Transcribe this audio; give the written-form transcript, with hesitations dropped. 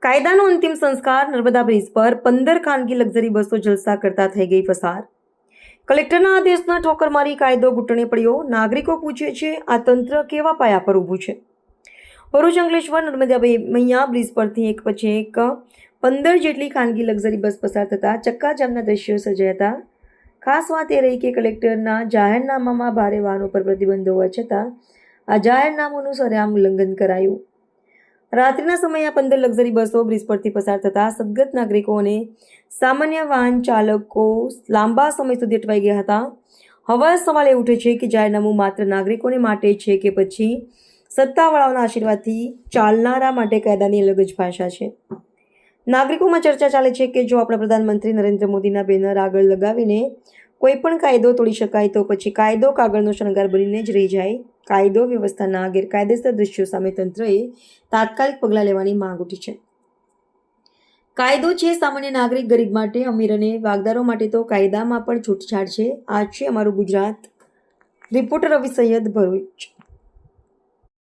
કાયદાનો અંતિમ સંસ્કાર નર્મદા બ્રિજ પર 15 ખાનગી લક્ઝરી બસો જલસા કરતા થઈ ગઈ પસાર. કલેક્ટરના આદેશના ઠોકર મારી કાયદો ઘૂંટણે પડ્યો. નાગરિકો પૂછે છે, આ તંત્ર કેવા પાયા પર ઊભું છે? ભરૂચ અંકલેશ્વર નર્મદા મૈયા બ્રિજ પરથી એક પછી એક 15 જેટલી ખાનગી લક્ઝરી બસ પસાર થતા ચક્કાજામના દ્રશ્યો સર્જાયા હતા. ખાસ વાત એ રહી કે કલેક્ટરના જાહેરનામામાં ભારે વાહનો પર પ્રતિબંધ હોવા છતાં આ જાહેરનામાનું સરેઆમ ઉલ્લંઘન કરાયું. રાત્રિના સમયે આ 15 લક્ઝરી બસો બ્રિજ પરથી પસાર થતા સદગત નાગરિકો અને સામાન્ય વાહન ચાલકો લાંબા સમય સુધી અટવાઈ ગયા હતા. હવે સવાલ એ ઉઠે છે કે જાહેરનામું માત્ર નાગરિકોને માટે છે કે પછી સત્તાવાળાઓના આશીર્વાદથી ચાલનારા માટે કાયદાની અલગ જ ભાષા છે? નાગરિકોમાં ચર્ચા ચાલે છે કે જો આપણા પ્રધાનમંત્રી નરેન્દ્ર મોદીના બેનર આગળ લગાવીને કોઈ પણ કાયદો તોડી શકાય તો પછી કાયદો કાગળનો શણગાર બનીને જ રહી જાય. કાયદો વ્યવસ્થાના ગેરકાયદેસર દૃશ્યો સામે તંત્રએ તાત્કાલિક પગલાં લેવાની માંગ ઉઠી છે. કાયદો છે સામાન્ય નાગરિક, ગરીબ માટે, અમીર અને વાગદારો માટે તો કાયદામાં પણ છૂટછાટ છે. આ છે અમારું ગુજરાત. રિપોર્ટર રવિ સૈયદ, ભરૂચ.